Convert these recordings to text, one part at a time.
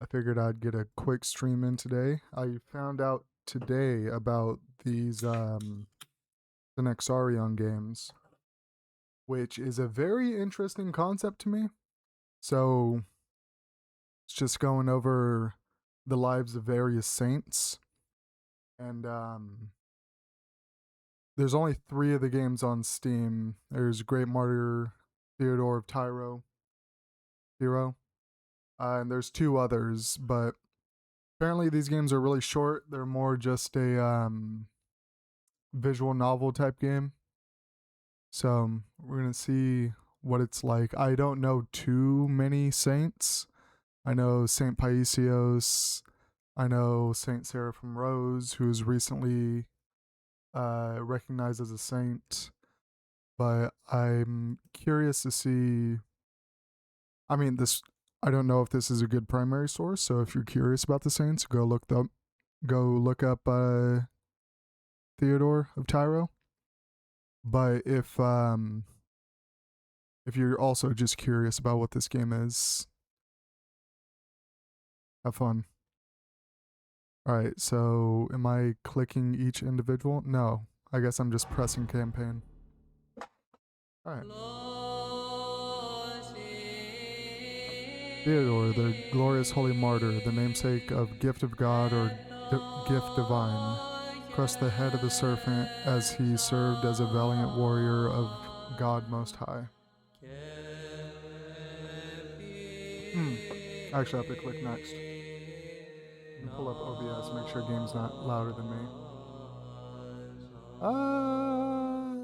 I figured I'd get a quick stream in today. I found out today about these Synaxarion games, which is a very interesting concept to me. So it's just going over the lives of various saints. And there's only 3 of the games on Steam. There's Great Martyr Theodore of Tyro. And there's 2 others, but apparently these games are really short. They're more just a visual novel type game. So we're going to see what it's like. I don't know too many saints. I know Saint Paisios. I know Saint Seraphim Rose, who's recently recognized as a saint. But I'm curious to see. I mean, I don't know if this is a good primary source. So if you're curious about the saints, go look up Theodore of Tyro. But if you're also just curious about what this game is, have fun. All right, so am I clicking each individual? No, I guess I'm just pressing campaign. All right. Theodore, the glorious holy martyr, the namesake of gift of God or gift divine, crushed the head of the serpent as he served as a valiant warrior of God Most High. Actually, I have to click next. And pull up OBS, make sure game's not louder than me.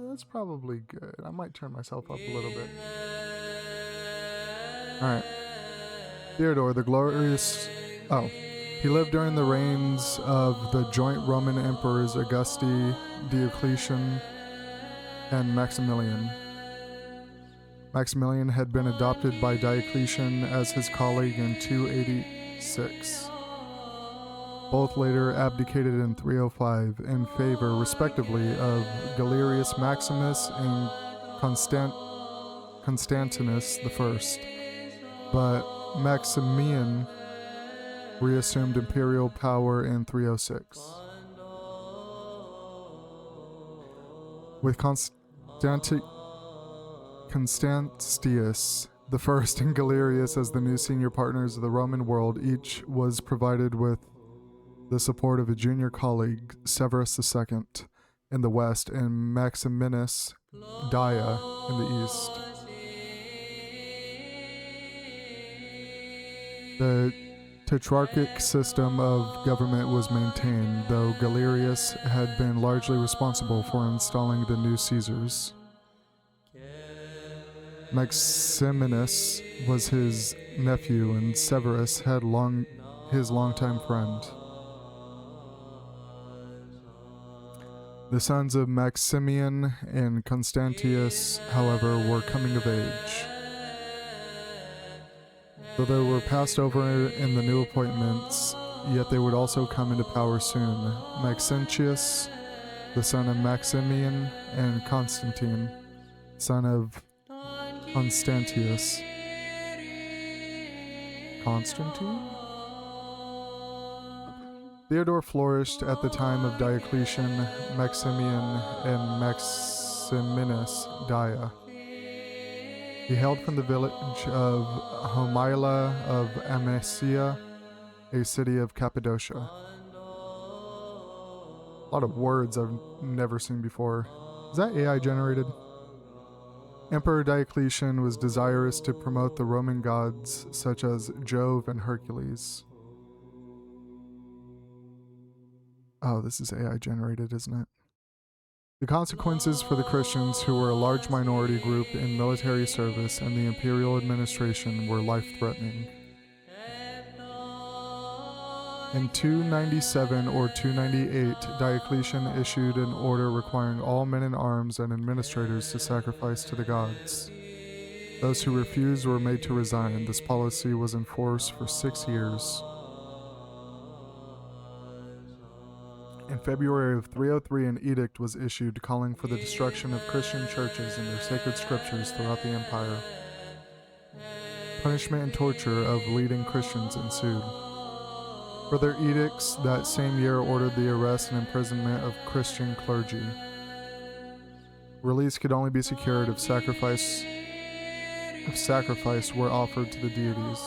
That's probably good. I might turn myself up a little bit. Alright. Theodore, the glorious... Oh. He lived during the reigns of the joint Roman emperors Augusti, Diocletian, and Maximilian. Maximilian had been adopted by Diocletian as his colleague in 286. Both later abdicated in 305 in favor, respectively, of Galerius Maximus and Constantinus I. But Maximian reassumed imperial power in 306. With Constantius I and Galerius as the new senior partners of the Roman world, each was provided with the support of a junior colleague, Severus II, in the west, and Maximinus Dia in the east. The tetrarchic system of government was maintained, though Galerius had been largely responsible for installing the new Caesars. Maximinus was his nephew, and Severus had his longtime friend. The sons of Maximian and Constantius, however, were coming of age. Though they were passed over in the new appointments, yet they would also come into power soon. Maxentius, the son of Maximian, and Constantine, son of Constantius. Constantine? Theodore flourished at the time of Diocletian, Maximian, and Maximinus Dia. He hailed from the village of Homila of Amasia, a city of Cappadocia. A lot of words I've never seen before. Is that AI generated? Emperor Diocletian was desirous to promote the Roman gods such as Jove and Hercules. Oh, this is AI generated, isn't it? The consequences for the Christians, who were a large minority group in military service and the imperial administration, were life-threatening. In 297 or 298, Diocletian issued an order requiring all men in arms and administrators to sacrifice to the gods. Those who refused were made to resign. This policy was in force for 6 years. In February of 303, an edict was issued calling for the destruction of Christian churches and their sacred scriptures throughout the empire. Punishment and torture of leading Christians ensued. Further edicts that same year ordered the arrest and imprisonment of Christian clergy. Release could only be secured if sacrifice were offered to the deities.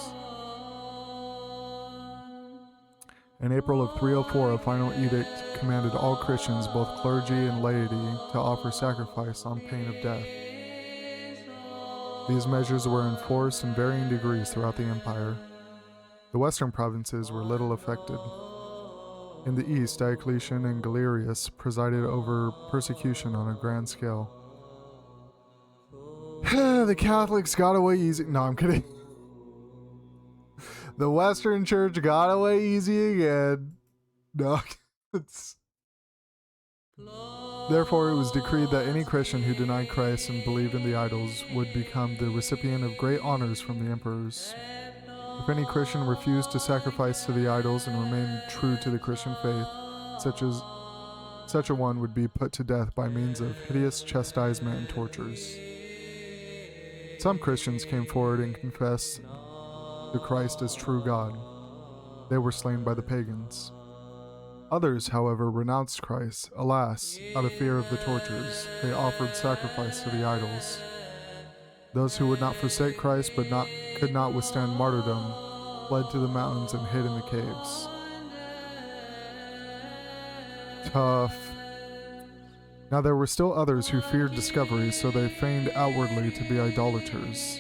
In April of 304, a final edict commanded all Christians, both clergy and laity, to offer sacrifice on pain of death. These measures were enforced in varying degrees throughout the empire. The western provinces were little affected. In the east, Diocletian and Galerius presided over persecution on a grand scale. The Catholics got away easy. No, I'm kidding. The Western Church got away easy again. No, Therefore, it was decreed that any Christian who denied Christ and believed in the idols would become the recipient of great honors from the emperors. If any Christian refused to sacrifice to the idols and remain true to the Christian faith, such a one would be put to death by means of hideous chastisement and tortures. Some Christians came forward and confessed the Christ as true God. They were slain by the pagans. Others, however, renounced Christ. Alas, out of fear of the tortures, they offered sacrifice to the idols. Those who would not forsake Christ but could not withstand martyrdom fled to the mountains and hid in the caves. Tough. Now there were still others who feared discovery, so they feigned outwardly to be idolaters.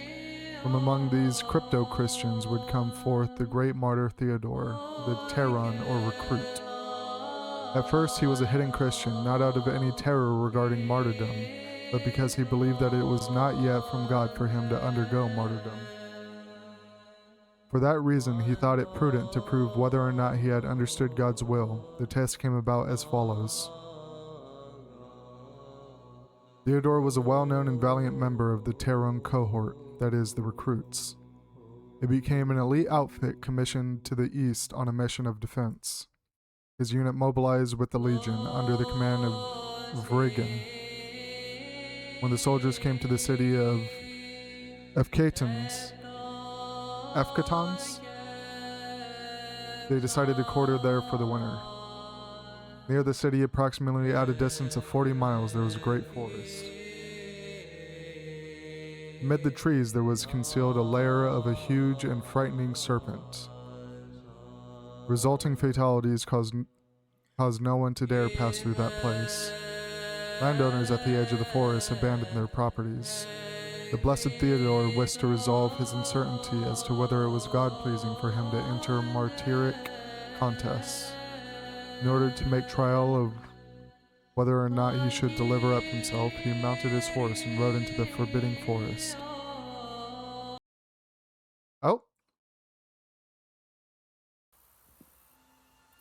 From among these crypto-Christians would come forth the great Martyr Theodore, the Tyron or recruit. At first he was a hidden Christian, not out of any terror regarding martyrdom, but because he believed that it was not yet from God for him to undergo martyrdom. For that reason, he thought it prudent to prove whether or not he had understood God's will. The test came about as follows. Theodore was a well-known and valiant member of the Tyron cohort, that is, the recruits. It became an elite outfit commissioned to the east on a mission of defense. His unit mobilized with the legion under the command of Vrigan. When the soldiers came to the city of Efkatans, they decided to quarter there for the winter. Near the city, approximately at a distance of 40 miles, there was a great forest. Amid the trees there was concealed a lair of a huge and frightening serpent. Resulting fatalities caused no one to dare pass through that place. Landowners at the edge of the forest abandoned their properties. The blessed Theodore wished to resolve his uncertainty as to whether it was God-pleasing for him to enter martyric contests. In order to make trial of whether or not he should deliver up himself, he mounted his horse and rode into the forbidding forest. Oh.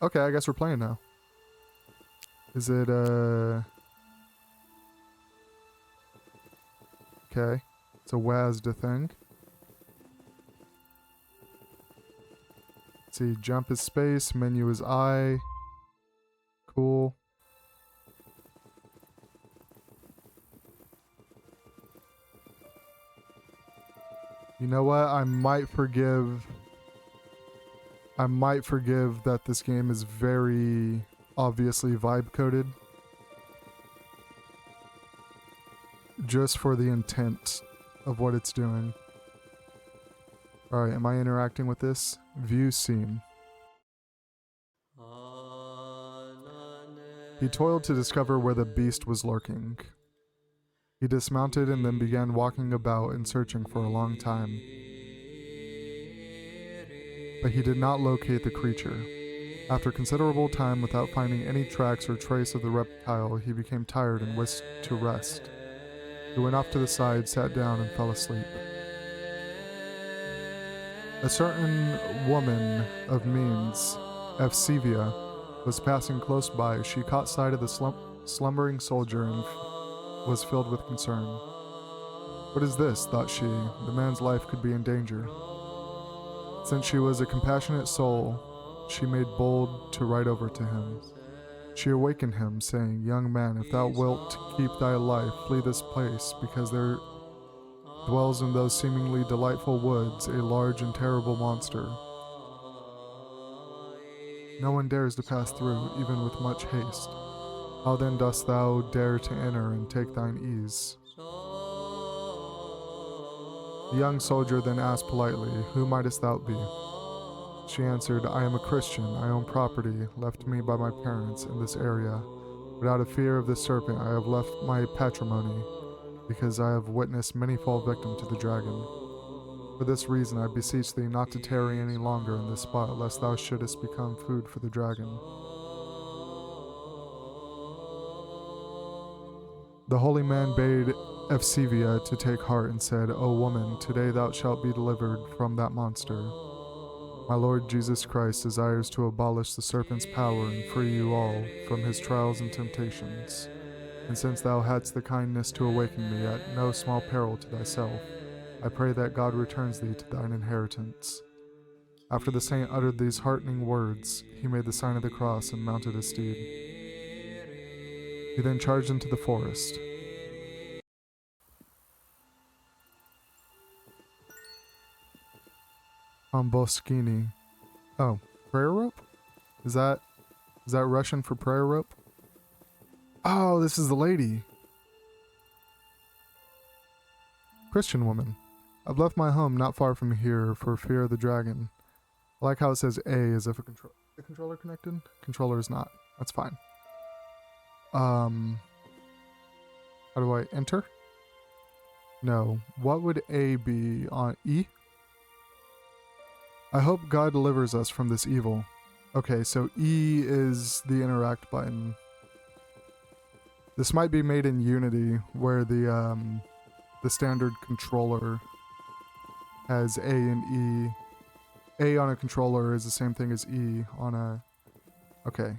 Okay, I guess we're playing now. Is it, okay. It's a WASD thing. Let's see, jump is space, menu is I. Cool. You know what? I might forgive that this game is very obviously vibe coded. Just for the intent of what it's doing. Alright, am I interacting with this? View scene. He toiled to discover where the beast was lurking. He dismounted and then began walking about and searching for a long time. But he did not locate the creature. After considerable time without finding any tracks or trace of the reptile, he became tired and wished to rest. He went off to the side, sat down, and fell asleep. A certain woman of means, Evsevia, was passing close by. She caught sight of the slumbering soldier and was filled with concern. What is this, thought she. The man's life could be in danger. Since she was a compassionate soul, she made bold to ride over to him. She awakened him, saying, Young man, if thou wilt keep thy life, flee this place, because there dwells in those seemingly delightful woods a large and terrible monster. No one dares to pass through, even with much haste. How then dost thou dare to enter and take thine ease? The young soldier then asked politely, Who mightest thou be? She answered, I am a Christian. I own property left me by my parents in this area. But out of fear of the serpent, I have left my patrimony, because I have witnessed many fall victim to the dragon. For this reason, I beseech thee not to tarry any longer in this spot, lest thou shouldest become food for the dragon. The holy man bade Ephsivia to take heart and said, O woman, today thou shalt be delivered from that monster. My Lord Jesus Christ desires to abolish the serpent's power and free you all from his trials and temptations. And since thou hadst the kindness to awaken me at no small peril to thyself, I pray that God returns thee to thine inheritance. After the saint uttered these heartening words, he made the sign of the cross and mounted his steed. He then charged into the forest. Bomboskini. Oh, prayer rope? Is that Russian for prayer rope? Oh, this is the lady. Christian woman. I've left my home not far from here for fear of the dragon. I like how it says A as if the controller connected? Controller is not. That's fine. How do I enter? No. What would A be on E? I hope God delivers us from this evil. Okay, so E is the interact button. This might be made in Unity, where the standard controller has A and E. A on a controller is the same thing as E on a... Okay.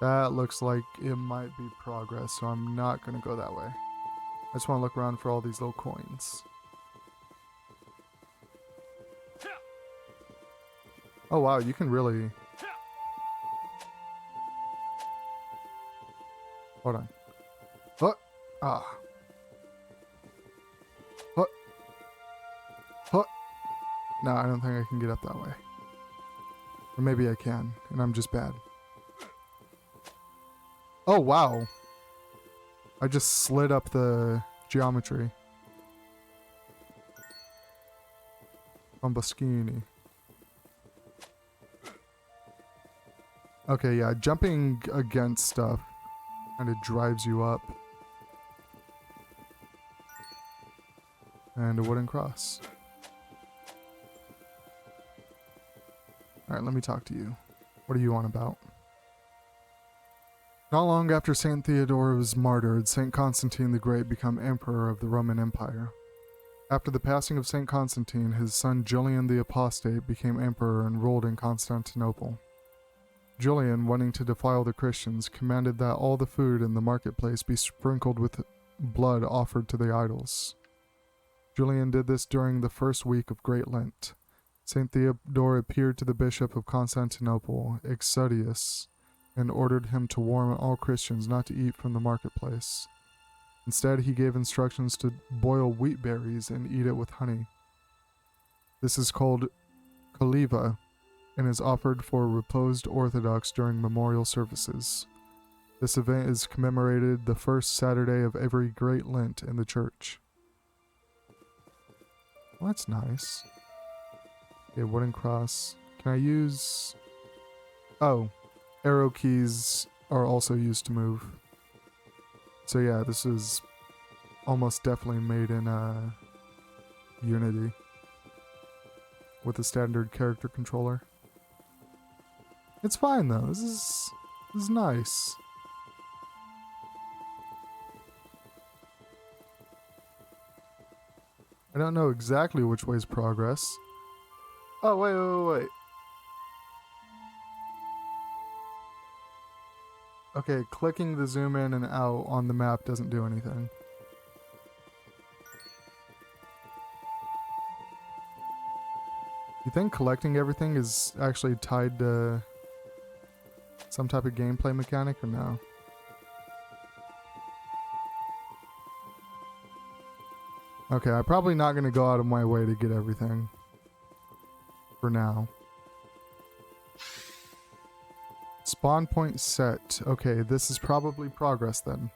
That looks like it might be progress, so I'm not going to go that way. I just want to look around for all these little coins. Oh wow, you can really... Hold on. What? Ah. What? What? No, I don't think I can get up that way. Or maybe I can, and I'm just bad. Oh wow. I just slid up the geometry. Bomboskini. Okay, yeah, jumping against stuff kind of drives you up. And a wooden cross. Alright, let me talk to you. What are you on about? Not long after St. Theodore was martyred, St. Constantine the Great became emperor of the Roman Empire. After the passing of St. Constantine, his son Julian the Apostate became emperor and ruled in Constantinople. Julian, wanting to defile the Christians, commanded that all the food in the marketplace be sprinkled with blood offered to the idols. Julian did this during the first week of Great Lent. St. Theodore appeared to the bishop of Constantinople, Exudius, and ordered him to warn all Christians not to eat from the marketplace. Instead, he gave instructions to boil wheat berries and eat it with honey. This is called koliva, and is offered for reposed Orthodox during memorial services. This event is commemorated the first Saturday of every Great Lent in the church. Well, that's nice. Okay, wooden cross. Can I use... Oh, arrow keys are also used to move. So yeah, this is almost definitely made in Unity with a standard character controller. It's fine though. This is nice. I don't know exactly which way is progress. Oh wait. Okay, clicking the zoom in and out on the map doesn't do anything. You think collecting everything is actually tied to some type of gameplay mechanic or no? Okay, I'm probably not going to go out of my way to get everything. For now. Spawn point set. Okay, this is probably progress then.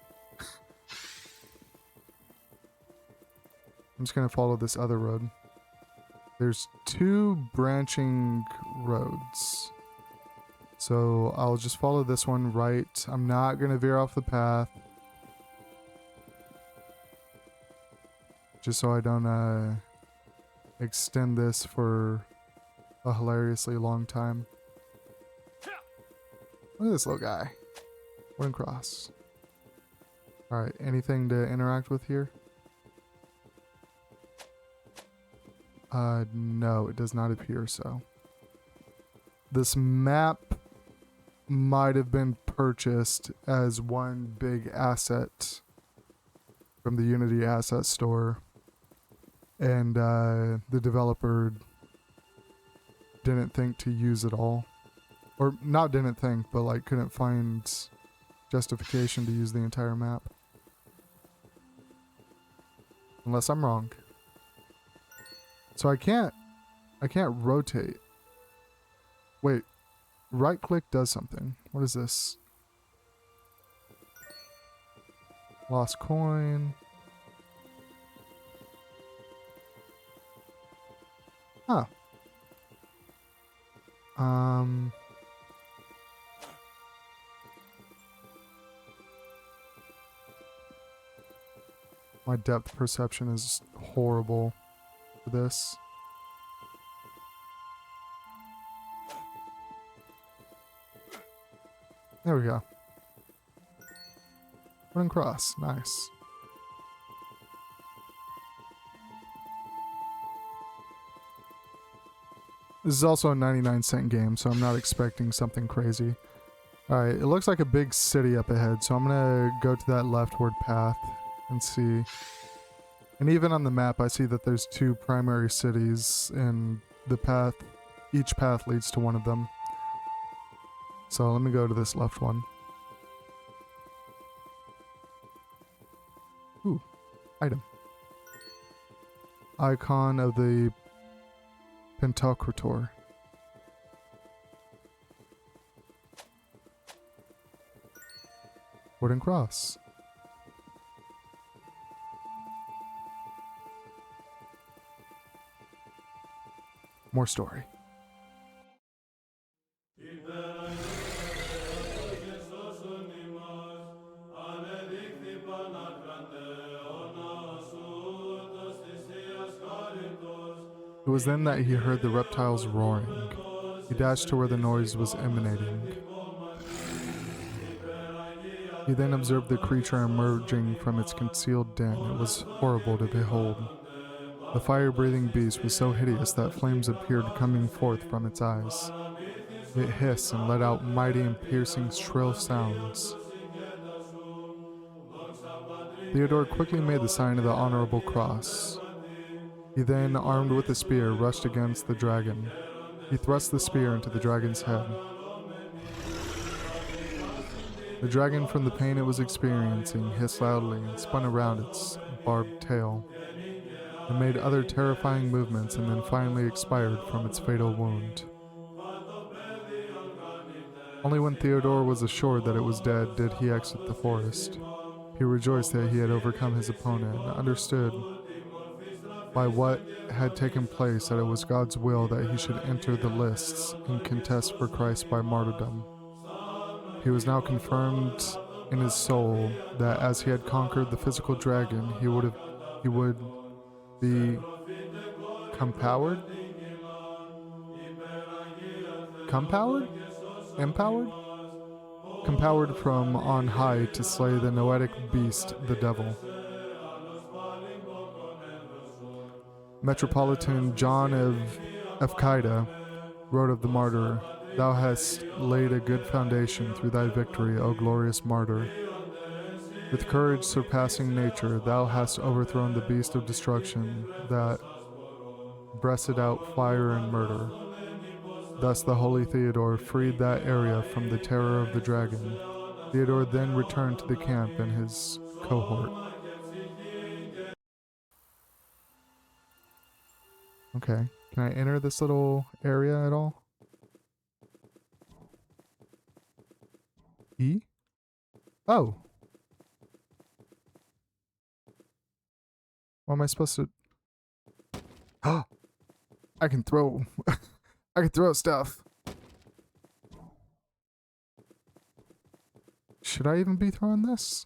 I'm just gonna follow this other road. There's 2 branching roads. So I'll just follow this one right. I'm not gonna veer off the path. Just so I don't extend this for a hilariously long time. Look at this little guy. Wooden cross. Alright, anything to interact with here? No, it does not appear so. This map might have been purchased as one big asset from the Unity asset store, and the developer didn't think to use it all. Or not didn't think, but like couldn't find justification to use the entire map. Unless I'm wrong. So I can't rotate. Wait, right click does something. What is this? Lost coin. Huh. My depth perception is horrible for this. There we go. Wooden cross. Nice. This is also a 99-cent game, so I'm not expecting something crazy. Alright, it looks like a big city up ahead, so I'm gonna go to that leftward path and see. And even on the map, I see that there's 2 primary cities, and the path, each path leads to one of them. So let me go to this left one. Ooh, item. Icon of the Pentocrator. Wooden cross. More story. It was then that he heard the reptiles roaring. He dashed to where the noise was emanating. He then observed the creature emerging from its concealed den. It was horrible to behold. The fire-breathing beast was so hideous that flames appeared coming forth from its eyes. It hissed and let out mighty and piercing shrill sounds. Theodore quickly made the sign of the honorable cross. He then, armed with a spear, rushed against the dragon. He thrust the spear into the dragon's head. The dragon, from the pain it was experiencing, hissed loudly and spun around its barbed tail. It made other terrifying movements and then finally expired from its fatal wound. Only when Theodore was assured that it was dead did he exit the forest. He rejoiced that he had overcome his opponent and understood by what had taken place that it was God's will that he should enter the lists and contest for Christ by martyrdom. He was now confirmed in his soul that as he had conquered the physical dragon, he would be empowered? Empowered from on high to slay the noetic beast, the devil. Metropolitan John of Efkida wrote of the martyr, "Thou hast laid a good foundation through thy victory, O glorious martyr. With courage surpassing nature, thou hast overthrown the beast of destruction that breathed out fire and murder." Thus the holy Theodore freed that area from the terror of the dragon. Theodore then returned to the camp and his cohort. Okay, can I enter this little area at all? E? Oh. What am I supposed to... Oh! I can throw... I can throw stuff. Should I even be throwing this?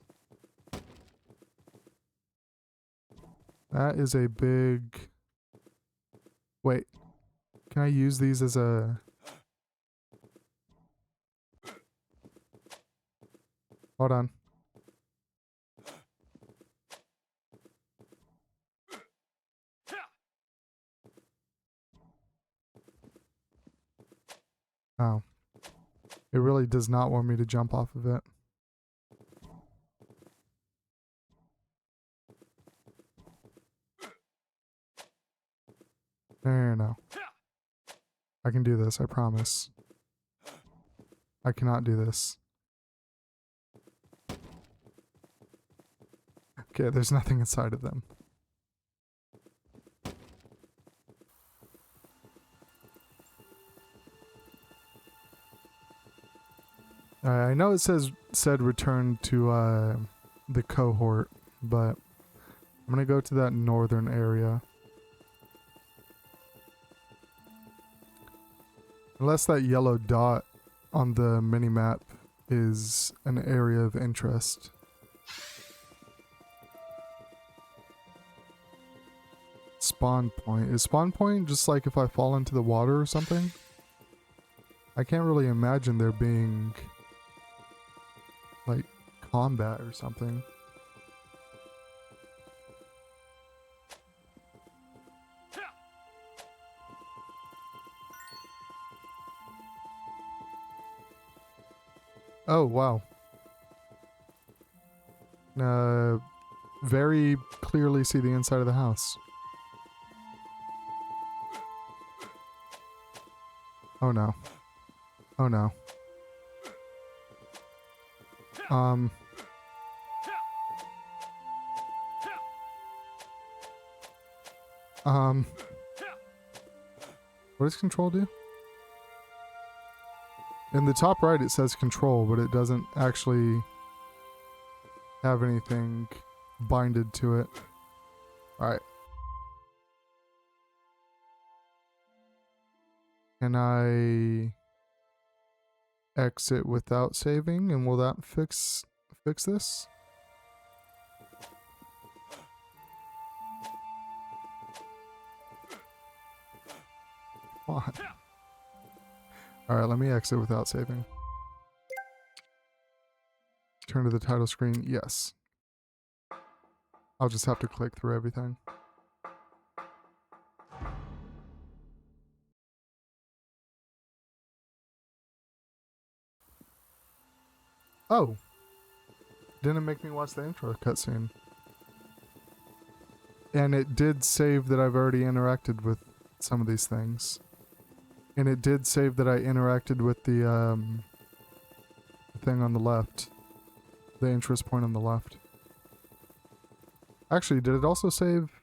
That is a big... Wait. Can I use these as a... Hold on. Oh. It really does not want me to jump off of it. No. I can do this, I promise. I cannot do this. Okay, there's nothing inside of them. I know it said return to the cohort, but I'm gonna go to that northern area. Unless that yellow dot on the minimap is an area of interest. Spawn point. Is spawn point just like if I fall into the water or something? I can't really imagine there being like combat or something. Oh, wow. Very clearly see the inside of the house. Oh no. Oh no. What does control do? In the top right it says control, but it doesn't actually have anything binded to it. Alright. Can I exit without saving, and will that fix this? Come on. Alright, let me exit without saving. Turn to the title screen. Yes. I'll just have to click through everything. Oh. Didn't make me watch the intro cutscene. And it did save that I've already interacted with some of these things. And it did save that I interacted with the thing on the left. The interest point on the left. Actually, did it also save?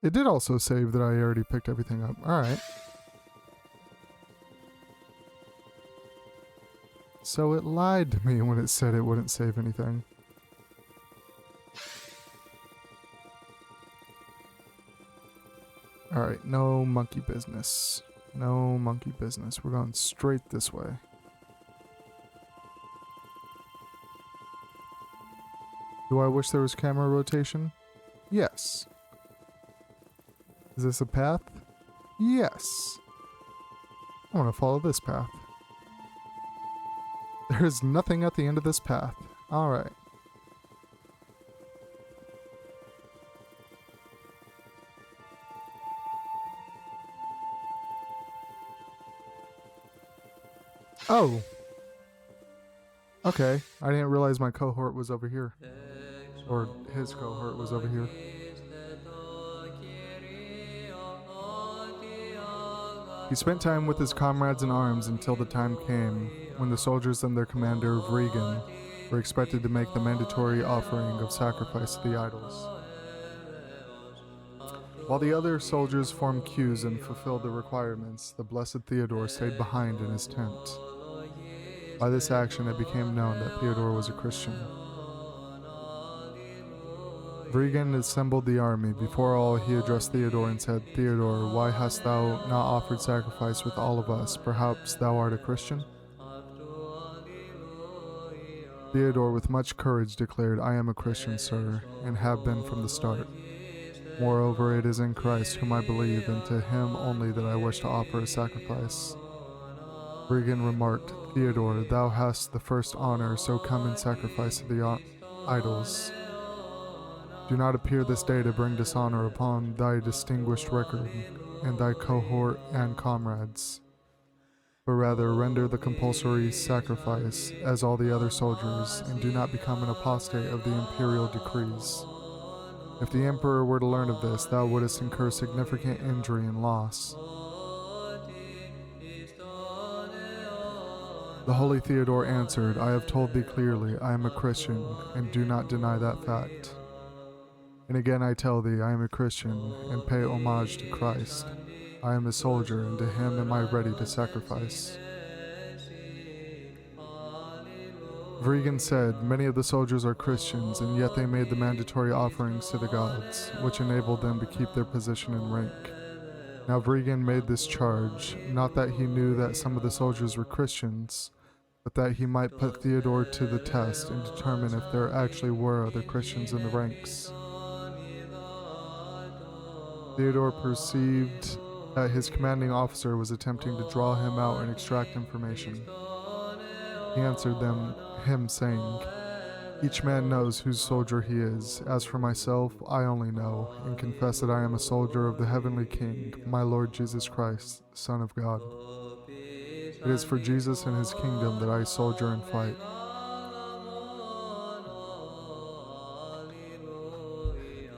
It did also save that I already picked everything up. Alright. So it lied to me when it said it wouldn't save anything. Alright, no monkey business. No monkey business. We're going straight this way. Do I wish there was camera rotation? Yes. Is this a path? Yes. I want to follow this path. There is nothing at the end of this path. Alright. Oh. Okay. I didn't realize my cohort was over here. Or his cohort was over here. He spent time with his comrades in arms until the time came when the soldiers and their commander, Vregan, were expected to make the mandatory offering of sacrifice to the idols. While the other soldiers formed queues and fulfilled the requirements, the blessed Theodore stayed behind in his tent. By this action it became known that Theodore was a Christian. Vregan assembled the army. Before all, he addressed Theodore and said, Theodore, why hast thou not offered sacrifice with all of us? Perhaps thou art a Christian? Theodore, with much courage, declared, I am a Christian, sir, and have been from the start. Moreover, it is in Christ whom I believe, and to him only that I wish to offer a sacrifice. Vregan remarked, Theodore, thou hast the first honor, so come and sacrifice to the idols. Do not appear this day to bring dishonor upon thy distinguished record and thy cohort and comrades, but rather render the compulsory sacrifice as all the other soldiers, and do not become an apostate of the imperial decrees. If the emperor were to learn of this, thou wouldst incur significant injury and loss. The holy Theodore answered, I have told thee clearly, I am a Christian, and do not deny that fact. And again I tell thee, I am a Christian, and pay homage to Christ. I am a soldier, and to him am I ready to sacrifice. Vregan said, many of the soldiers are Christians, and yet they made the mandatory offerings to the gods, which enabled them to keep their position and rank. Now Vregan made this charge, not that he knew that some of the soldiers were Christians, but that he might put Theodore to the test and determine if there actually were other Christians in the ranks. Theodore perceived that his commanding officer was attempting to draw him out and extract information. He answered him saying, each man knows whose soldier he is. As for myself, I only know, and confess that I am a soldier of the heavenly King, my Lord Jesus Christ, Son of God. It is for Jesus and his kingdom that I soldier and fight.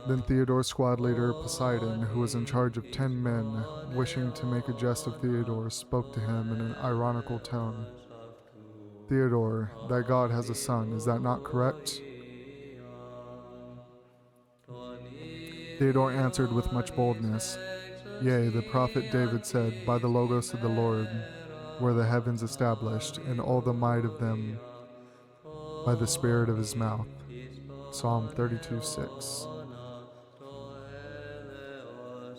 Then Theodore's squad leader, Poseidon, who was in charge of 10 men, wishing to make a jest of Theodore, spoke to him in an ironical tone. Theodore, thy God has a son, is that not correct? Theodore answered with much boldness, Yea, the prophet David said, by the logos of the Lord were the heavens established, and all the might of them by the spirit of his mouth. Psalm 32:6.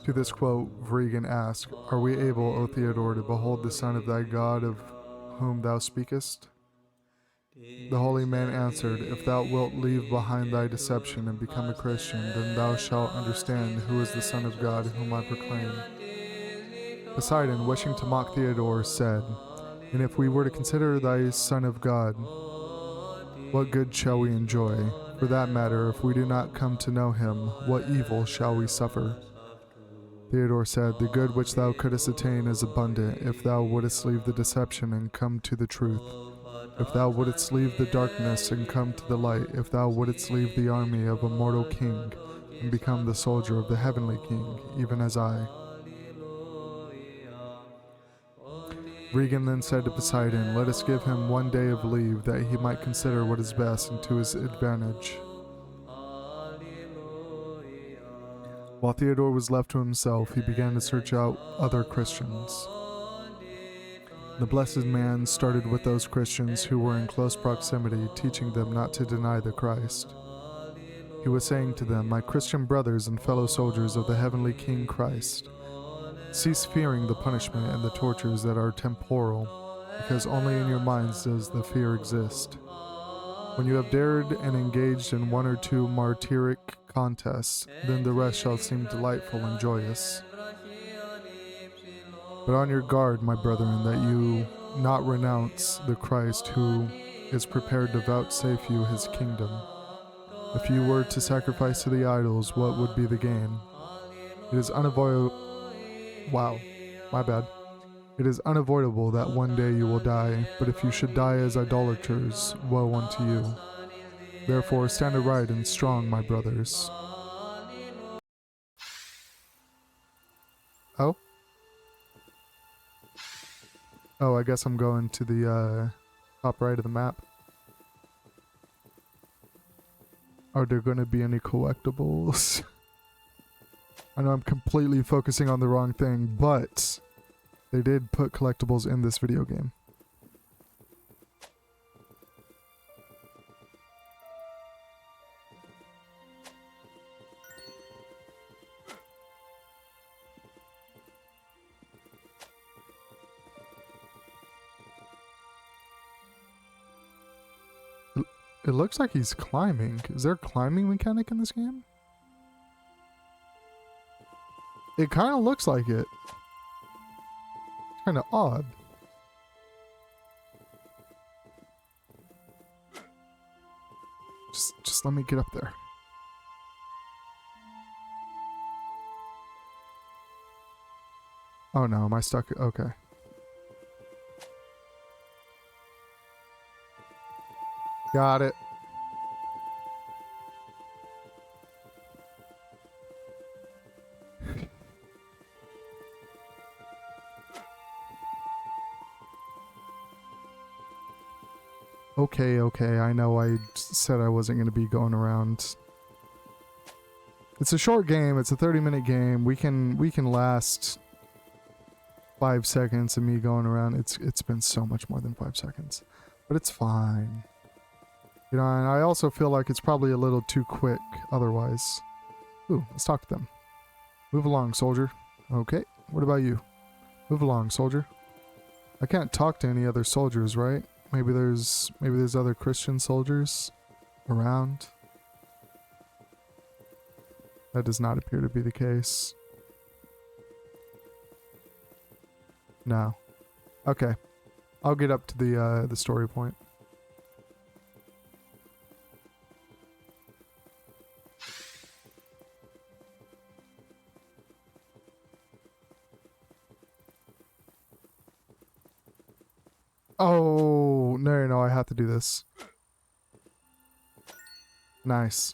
To this quote, Vregan asked, Are we able, O Theodore, to behold the Son of thy God of whom thou speakest? The holy man answered, If thou wilt leave behind thy deception and become a Christian, then thou shalt understand who is the Son of God whom I proclaim. Poseidon, wishing to mock Theodore, said, And if we were to consider thy Son of God, what good shall we enjoy? For that matter, if we do not come to know him, what evil shall we suffer? Theodore said, The good which thou couldst attain is abundant, if thou wouldst leave the deception and come to the truth. If thou wouldst leave the darkness and come to the light, if thou wouldst leave the army of a mortal king and become the soldier of the heavenly King, even as I. Vregan then said to Poseidon, Let us give him 1 day of leave, that he might consider what is best and to his advantage. While Theodore was left to himself, he began to search out other Christians. The blessed man started with those Christians who were in close proximity, teaching them not to deny the Christ. He was saying to them, My Christian brothers and fellow soldiers of the heavenly King Christ, cease fearing the punishment and the tortures that are temporal, because only in your minds does the fear exist. When you have dared and engaged in 1 or 2 martyric contests, then the rest shall seem delightful and joyous. But on your guard, my brethren, that you not renounce the Christ who is prepared to vouchsafe you his kingdom. If you were to sacrifice to the idols, what would be the gain? It is unavoidable. It is unavoidable that one day you will die, but if you should die as idolaters, woe unto you. Therefore stand upright and strong, my brothers. Oh, I guess I'm going to the top right of the map. Are there going to be any collectibles? I know I'm completely focusing on the wrong thing, but they did put collectibles in this video game. It looks like he's climbing. Is there a climbing mechanic in this game? It kind of looks like it. Kind of odd. Just let me get up there. Oh no, am I stuck? Okay. Got it. Okay, I know I said I wasn't going to be going around. It's a short game, it's a 30-minute game. We can last 5 seconds of me going around. It's been so much more than 5 seconds. But it's fine. You know, and I also feel like it's probably a little too quick otherwise. Ooh, let's talk to them. Move along, soldier. Okay, what about you? Move along, soldier. I can't talk to any other soldiers, right? Maybe there's other Christian soldiers around. That does not appear to be the case. No. Okay. I'll get up to the story point. Oh, no, I have to do this. Nice.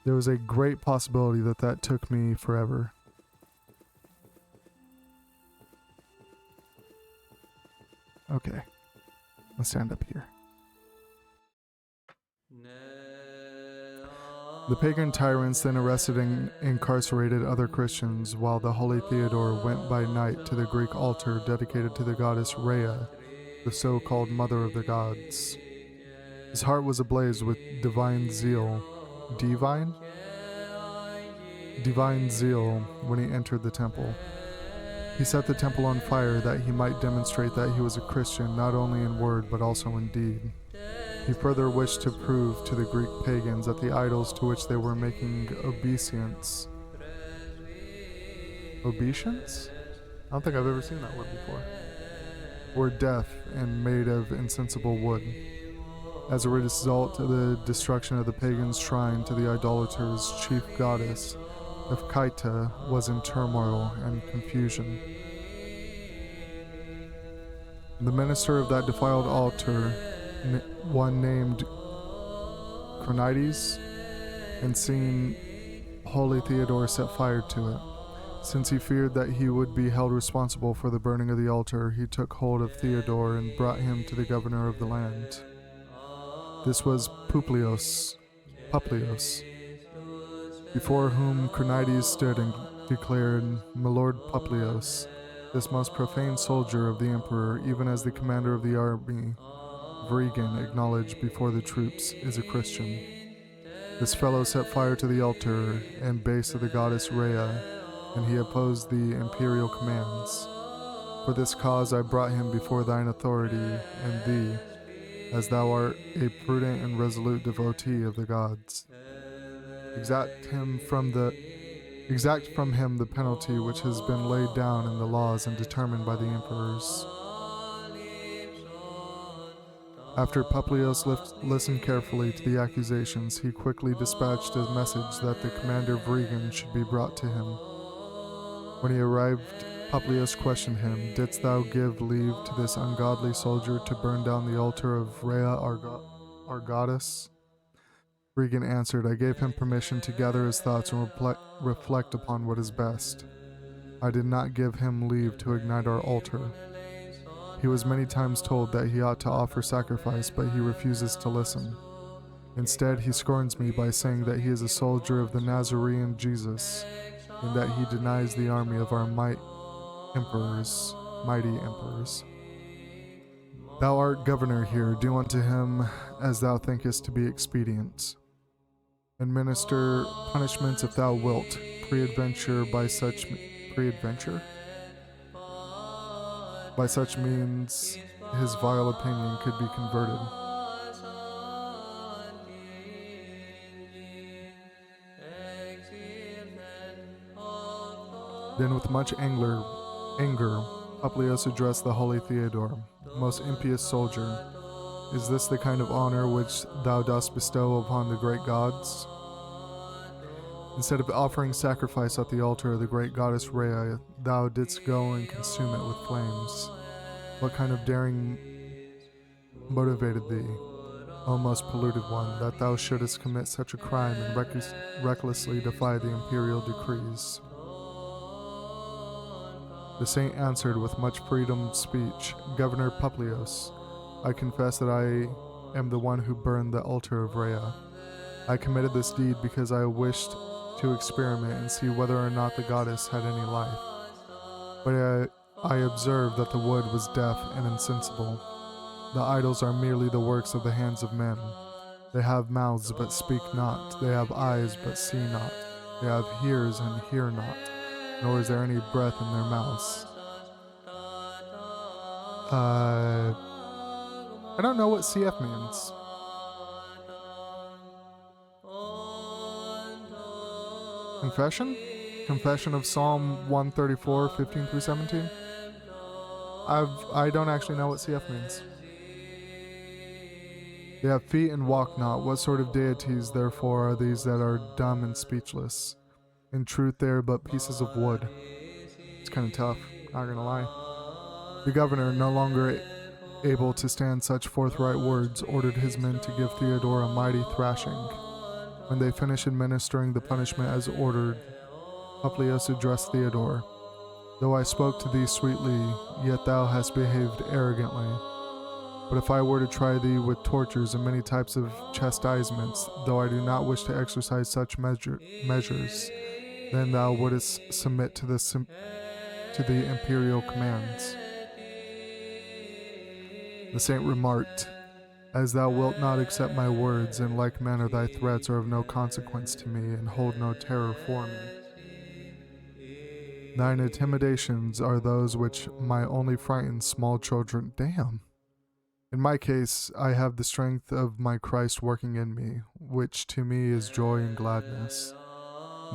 There was a great possibility that took me forever. Okay. Let's stand up here. The pagan tyrants then arrested and incarcerated other Christians, while the holy Theodore went by night to the Greek altar dedicated to the goddess Rhea, the so-called mother of the gods. His heart was ablaze with divine zeal when he entered the temple. He set the temple on fire that he might demonstrate that he was a Christian not only in word but also in deed. He further wished to prove to the Greek pagans that the idols to which they were making obeisance? Obeisance? I don't think I've ever seen that word before. Were deaf and made of insensible wood. As a result, the destruction of the pagan's shrine to the idolater's chief goddess of Kaita was in turmoil and confusion. The minister of that defiled altar, one named Cronides, and seen holy Theodore set fire to it. Since he feared that he would be held responsible for the burning of the altar, he took hold of Theodore and brought him to the governor of the land. This was Publius, before whom Cronides stood and declared, "My lord Publius, this most profane soldier of the emperor, even as the commander of the army, Vregan, acknowledged before the troops, is a Christian. This fellow set fire to the altar and base of the goddess Rhea, and he opposed the imperial commands. For this cause I brought him before thine authority and thee, as thou art a prudent and resolute devotee of the gods. Exact from him the penalty which has been laid down in the laws and determined by the emperors." After Publius listened carefully to the accusations, he quickly dispatched a message that the commander Vregan should be brought to him. When he arrived, Publius questioned him, "Didst thou give leave to this ungodly soldier to burn down the altar of Rhea, our goddess?" Vregan answered, "I gave him permission to gather his thoughts and reflect upon what is best. I did not give him leave to ignite our altar. He was many times told that he ought to offer sacrifice, but he refuses to listen. Instead, he scorns me by saying that he is a soldier of the Nazarene Jesus, and that he denies the army of our mighty emperors. Thou art governor here, do unto him as thou thinkest to be expedient. Administer punishments if thou wilt, peradventure by such means his vile opinion could be converted. Then with much anger, Publius addressed the holy Theodore, most impious soldier, is this the kind of honor which thou dost bestow upon the great gods? Instead of offering sacrifice at the altar of the great goddess Rhea, thou didst go and consume it with flames. What kind of daring motivated thee, O most polluted one, that thou shouldest commit such a crime and recklessly defy the imperial decrees? The saint answered with much freedom of speech, Governor Publius, I confess that I am the one who burned the altar of Rhea. I committed this deed because I wished to experiment and see whether or not the goddess had any life. But I observed that the wood was deaf and insensible. The idols are merely the works of the hands of men. They have mouths but speak not. They have eyes but see not. They have ears and hear not, nor is there any breath in their mouths. I don't know what CF means. Confession? Confession of Psalm 134, 15 through 17? I don't actually know what CF means. They have feet and walk not. What sort of deities, therefore, are these that are dumb and speechless? In truth, they are but pieces of wood. It's kind of tough, not gonna lie. The governor, no longer able to stand such forthright words, ordered his men to give Theodore a mighty thrashing. When they finished administering the punishment as ordered, Publius addressed Theodore, Though I spoke to thee sweetly, yet thou hast behaved arrogantly. But if I were to try thee with tortures and many types of chastisements, though I do not wish to exercise such measures, then thou wouldest submit to the imperial commands. The saint remarked, As thou wilt not accept my words, in like manner thy threats are of no consequence to me, and hold no terror for me. Thine intimidations are those which might only frighten small children. Damn. In my case, I have the strength of my Christ working in me, which to me is joy and gladness.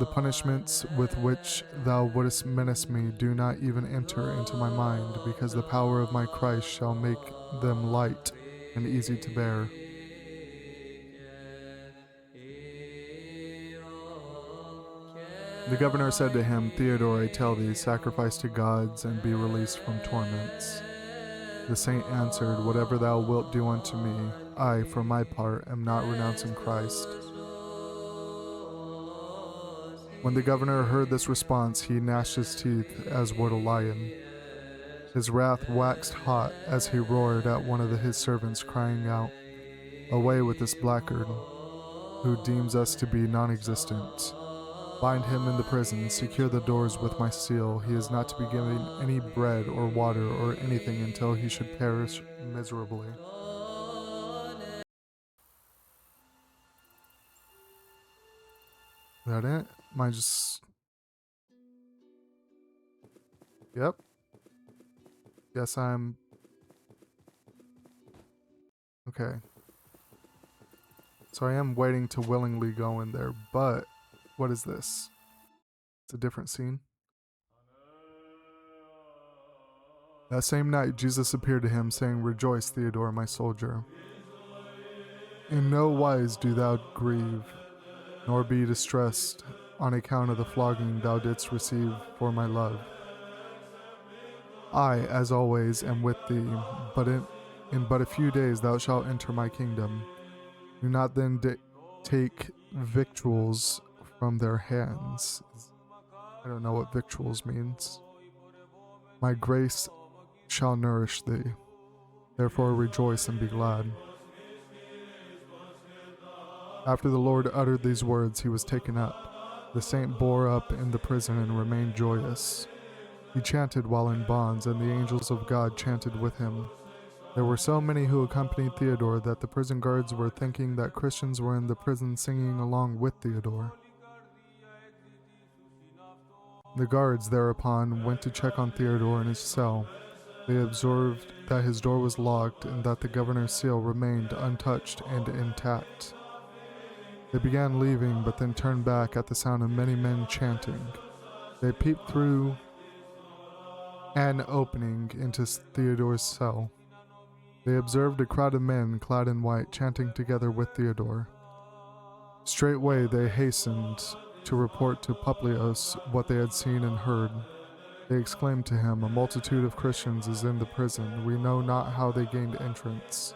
The punishments with which thou wouldest menace me do not even enter into my mind, because the power of my Christ shall make them light and easy to bear. The governor said to him, Theodore, I tell thee, sacrifice to gods and be released from torments. The saint answered, Whatever thou wilt do unto me, I, for my part, am not renouncing Christ. When the governor heard this response, he gnashed his teeth as would a lion. His wrath waxed hot as he roared at one of his servants, crying out, Away with this blackguard, who deems us to be non-existent. Bind him in the prison, secure the doors with my seal. He is not to be given any bread or water or anything until he should perish miserably. Is that it? Am I just... Yep. Yes, I'm... Okay. So I am waiting to willingly go in there, but... What is this? It's a different scene. That same night, Jesus appeared to him, saying, Rejoice, Theodore, my soldier. In no wise do thou grieve, nor be distressed on account of the flogging thou didst receive for my love. I, as always, am with thee, but in but a few days thou shalt enter my kingdom. Do not then take victuals from their hands. I don't know what victuals means. My grace shall nourish thee. Therefore rejoice and be glad. After the Lord uttered these words, he was taken up. The saint bore up in the prison and remained joyous. He chanted while in bonds, and the angels of God chanted with him. There were so many who accompanied Theodore that the prison guards were thinking that Christians were in the prison singing along with Theodore. The guards thereupon went to check on Theodore in his cell. They observed that his door was locked and that the governor's seal remained untouched and intact. They began leaving, but then turned back at the sound of many men chanting. They peeped through an opening into Theodore's cell. They observed a crowd of men clad in white chanting together with Theodore. Straightway they hastened to report to Publius what they had seen and heard. They exclaimed to him, "A multitude of Christians is in the prison. We know not how they gained entrance."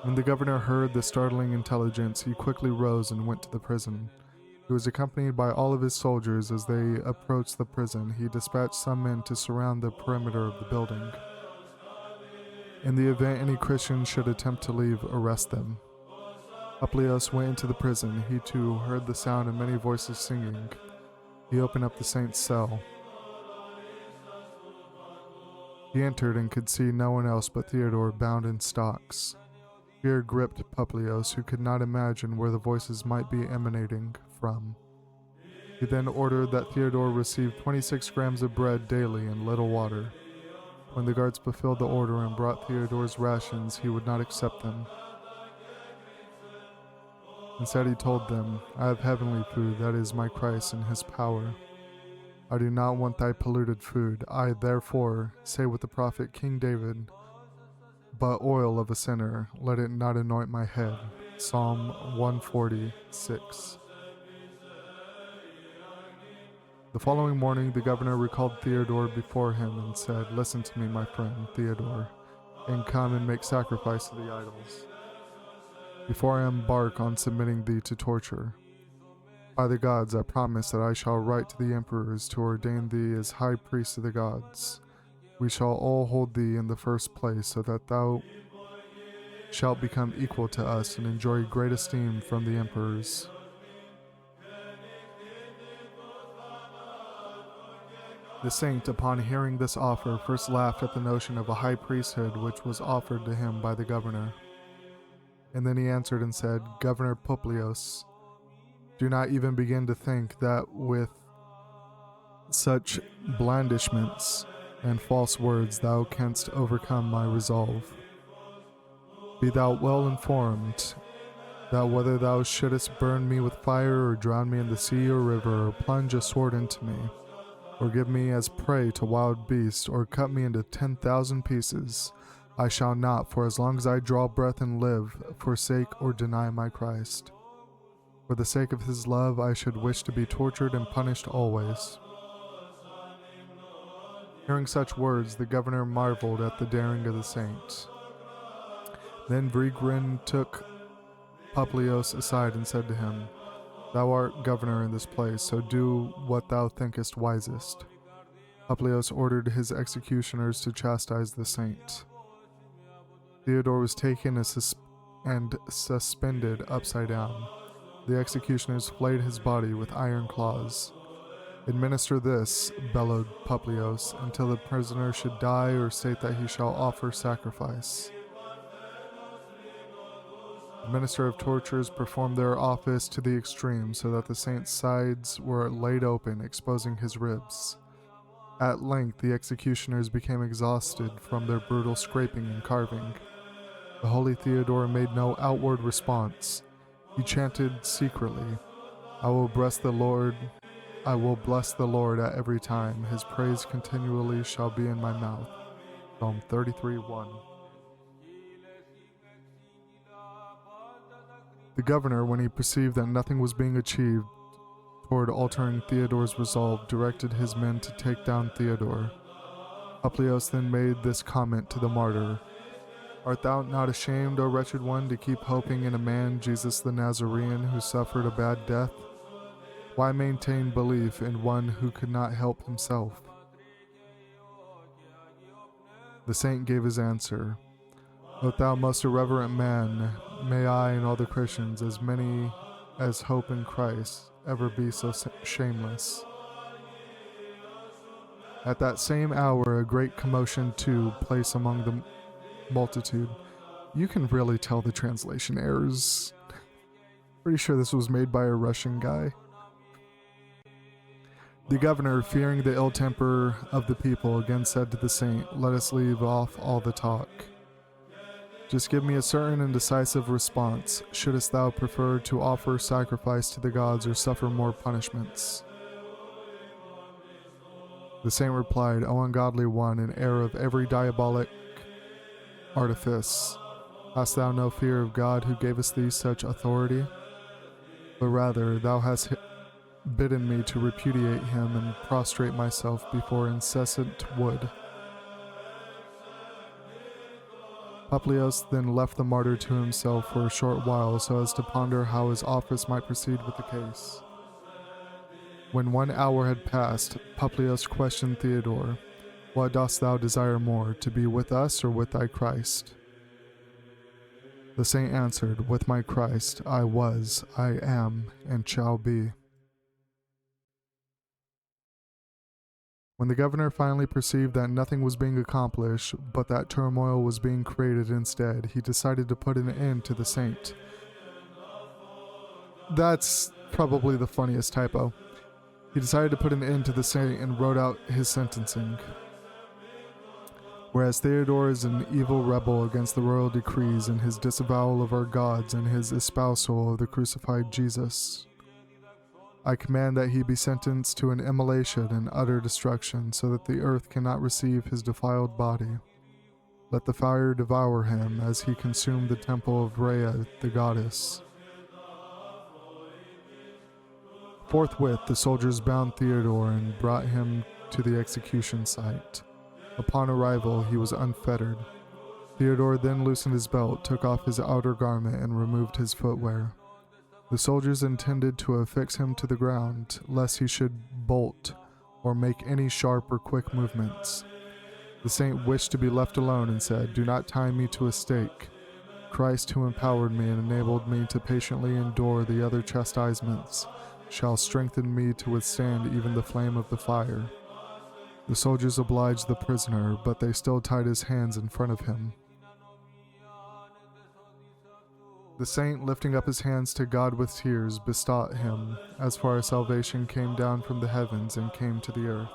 When the governor heard the startling intelligence, he quickly rose and went to the prison. He was accompanied by all of his soldiers. As they approached the prison, he dispatched some men to surround the perimeter of the building. In the event any Christians should attempt to leave, arrest them. Publius went into the prison. He too heard the sound of many voices singing. He opened up the saint's cell. He entered and could see no one else but Theodore bound in stocks. Fear gripped Publius, who could not imagine where the voices might be emanating from. He then ordered that Theodore receive 26 grams of bread daily and little water. When the guards fulfilled the order and brought Theodore's rations, he would not accept them. Instead, he told them, "I have heavenly food, that is my Christ and his power. I do not want thy polluted food. I, therefore, say with the prophet King David, but oil of a sinner, let it not anoint my head." Psalm 146. The following morning, the governor recalled Theodore before him and said, "Listen to me, my friend Theodore, and come and make sacrifice to the idols, before I embark on submitting thee to torture. By the gods, I promise that I shall write to the emperors to ordain thee as high priest of the gods. We shall all hold thee in the first place, so that thou shalt become equal to us and enjoy great esteem from the emperors." The saint, upon hearing this offer, first laughed at the notion of a high priesthood which was offered to him by the governor. And then he answered and said, "Governor Publius, do not even begin to think that with such blandishments and false words thou canst overcome my resolve. Be thou well informed that whether thou shouldest burn me with fire, or drown me in the sea or river, or plunge a sword into me, or give me as prey to wild beasts, or cut me into 10,000 pieces, I shall not, for as long as I draw breath and live, forsake or deny my Christ. For the sake of his love, I should wish to be tortured and punished always." Hearing such words, the governor marveled at the daring of the saint. Then Vigrin took Publius aside and said to him, "Thou art governor in this place, so do what thou thinkest wisest." Publius ordered his executioners to chastise the saint. Theodore was taken and suspended upside down. The executioners flayed his body with iron claws. "Administer this," bellowed Publius, "until the prisoner should die or state that he shall offer sacrifice." The minister of tortures performed their office to the extreme, so that the saint's sides were laid open, exposing his ribs. At length, the executioners became exhausted from their brutal scraping and carving. The holy Theodore made no outward response. He chanted secretly, I will bless the Lord at every time. His praise continually shall be in my mouth." Psalm 33:1. The governor, when he perceived that nothing was being achieved toward altering Theodore's resolve, directed his men to take down Theodore. Publius then made this comment to the martyr, "Art thou not ashamed, O wretched one, to keep hoping in a man, Jesus the Nazarene, who suffered a bad death? Why maintain belief in one who could not help himself?" The saint gave his answer, "O thou most irreverent man, may I and all the Christians, as many as hope in Christ, ever be so shameless." At that same hour, a great commotion took place among the multitude. You can really tell the translation errors. Pretty sure this was made by a Russian guy. The governor, fearing the ill temper of the people, again said to the saint, "Let us leave off all the talk. Just give me a certain and decisive response. Shouldest thou prefer to offer sacrifice to the gods or suffer more punishments?" The saint replied, "O ungodly one, and heir of every diabolic artifice, hast thou no fear of God who gavest thee such authority? But rather thou hast bidden me to repudiate him and prostrate myself before incessant wood." Publius then left the martyr to himself for a short while so as to ponder how his office might proceed with the case. When 1 hour had passed, Publius questioned Theodore, "What dost thou desire more, to be with us or with thy Christ?" The saint answered, "With my Christ I was, I am, and shall be." When the governor finally perceived that nothing was being accomplished, but that turmoil was being created instead, he decided to put an end to the saint. That's probably the funniest typo. He decided to put an end to the saint and wrote out his sentencing. Whereas Theodore is an evil rebel against the royal decrees in his disavowal of our gods and his espousal of the crucified Jesus, I command that he be sentenced to an immolation and utter destruction, so that the earth cannot receive his defiled body. Let the fire devour him, as he consumed the temple of Rhea, the goddess. Forthwith the soldiers bound Theodore and brought him to the execution site. Upon arrival he was unfettered. Theodore then loosened his belt, took off his outer garment, and removed his footwear. The soldiers intended to affix him to the ground, lest he should bolt or make any sharp or quick movements. The saint wished to be left alone and said, "Do not tie me to a stake. Christ, who empowered me and enabled me to patiently endure the other chastisements, shall strengthen me to withstand even the flame of the fire." The soldiers obliged the prisoner, but they still tied his hands in front of him. The saint, lifting up his hands to God with tears, besought him, as for our salvation came down from the heavens and came to the earth.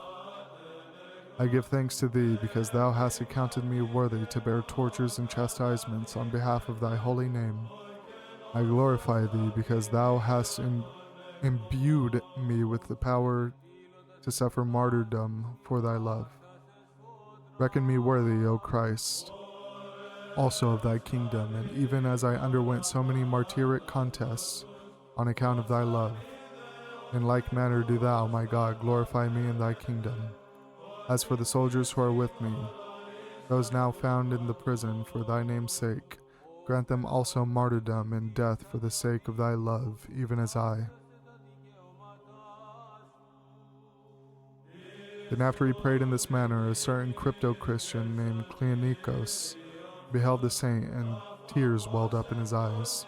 "I give thanks to thee, because thou hast accounted me worthy to bear tortures and chastisements on behalf of thy holy name. I glorify thee, because thou hast imbued me with the power to suffer martyrdom for thy love. Reckon me worthy, O Christ, also of thy kingdom, and even as I underwent so many martyric contests on account of thy love, in like manner do thou, my God, glorify me in thy kingdom. As for the soldiers who are with me, those now found in the prison for thy name's sake, grant them also martyrdom and death for the sake of thy love, even as I." Then after he prayed in this manner, a certain crypto-Christian named Cleonicos beheld the saint, and tears welled up in his eyes.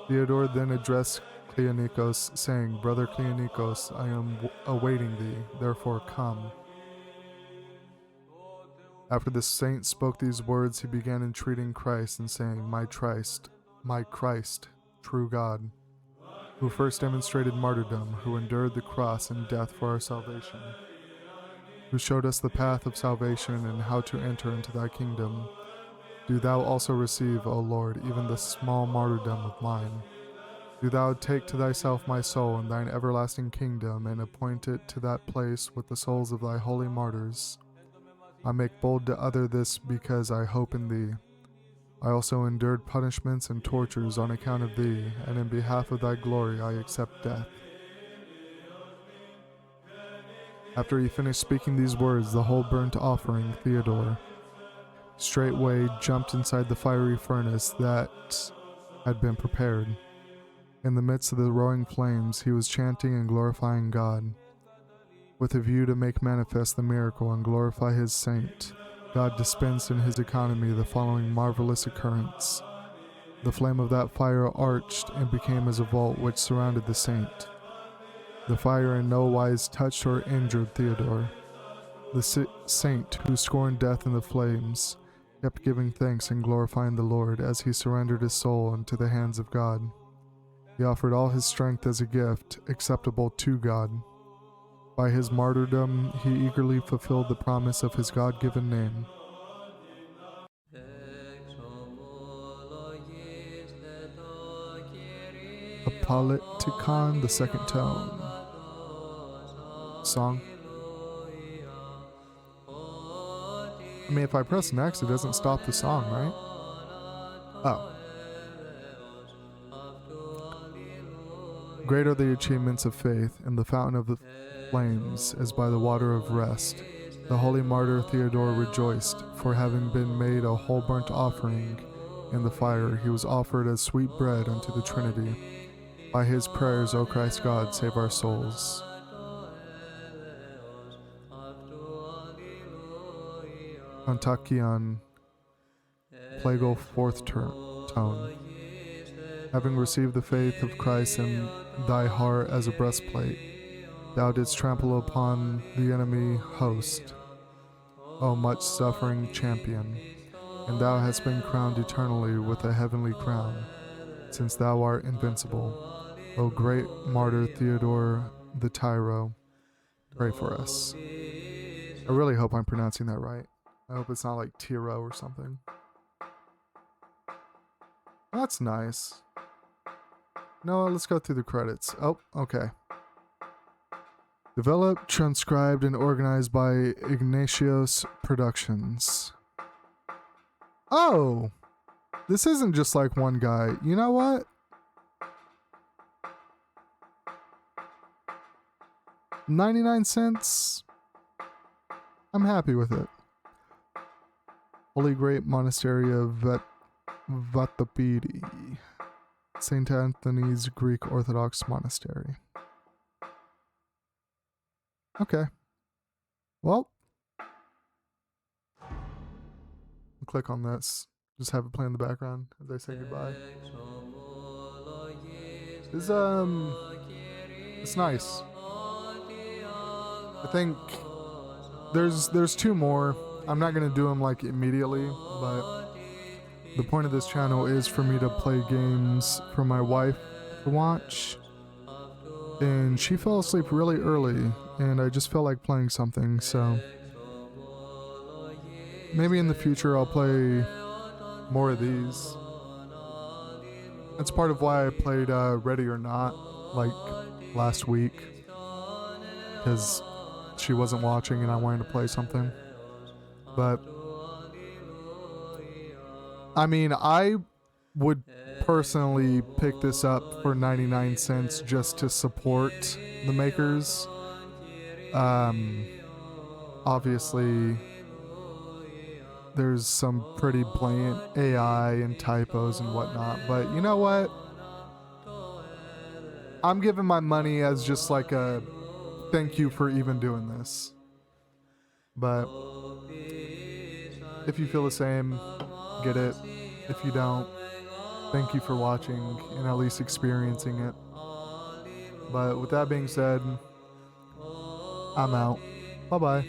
Theodore then addressed Cleonicos, saying, "Brother Cleonicos, I am awaiting thee, therefore come." After the saint spoke these words, he began entreating Christ and saying, my Christ, true God, who first demonstrated martyrdom, who endured the cross and death for our salvation, who showed us the path of salvation and how to enter into thy kingdom, do thou also receive, O Lord, even the small martyrdom of mine. Do thou take to thyself my soul in thine everlasting kingdom, and appoint it to that place with the souls of thy holy martyrs. I make bold to utter this because I hope in thee. I also endured punishments and tortures on account of thee, and in behalf of thy glory I accept death." After he finished speaking these words, the whole burnt offering, Theodore, straightway jumped inside the fiery furnace that had been prepared. In the midst of the roaring flames, he was chanting and glorifying God. With a view to make manifest the miracle and glorify his saint, God dispensed in his economy the following marvelous occurrence. The flame of that fire arched and became as a vault which surrounded the saint. The fire in no wise touched or injured Theodore. The saint, who scorned death in the flames, kept giving thanks and glorifying the Lord as he surrendered his soul into the hands of God. He offered all his strength as a gift acceptable to God. By his martyrdom, he eagerly fulfilled the promise of his God-given name. Apolytikon, the second tone. Song. I mean, if I press next, it doesn't stop the song, right? Oh. Great are the achievements of faith, and the fountain of the flames as by the water of rest. The holy martyr Theodore rejoiced, for having been made a whole burnt offering in the fire, he was offered as sweet bread unto the Trinity. By his prayers, O Christ God, save our souls. Antakion, plagal fourth tone. Having received the faith of Christ in thy heart as a breastplate, thou didst trample upon the enemy host, O much suffering champion, and thou hast been crowned eternally with a heavenly crown, since thou art invincible. O great Martyr Theodore the Tyro, pray for us. I really hope I'm pronouncing that right. I hope it's not like Tyro or something. That's nice. No, let's go through the credits. Oh, okay. Developed, transcribed, and organized by Ignatios Productions. Oh! This isn't just like one guy. You know what? $0.99. I'm happy with it. Holy Great Monastery of Vatapidi. St. Anthony's Greek Orthodox Monastery. Okay. Well. Click on this. Just have it play in the background as I say goodbye. It's nice. I think there's two more. I'm not gonna do them like immediately, but the point of this channel is for me to play games for my wife to watch. And she fell asleep really early, and I just felt like playing something, so maybe in the future I'll play more of these. That's part of why I played Ready or Not like last week, because she wasn't watching and I wanted to play something. But I mean, I would personally pick this up for 99 cents just to support the makers. Obviously there's some pretty blatant AI and typos and whatnot, but you know what? I'm giving my money as just like a thank you for even doing this. But if you feel the same, get it. If you don't, thank you for watching and at least experiencing it. But with that being said, I'm out. Bye-bye.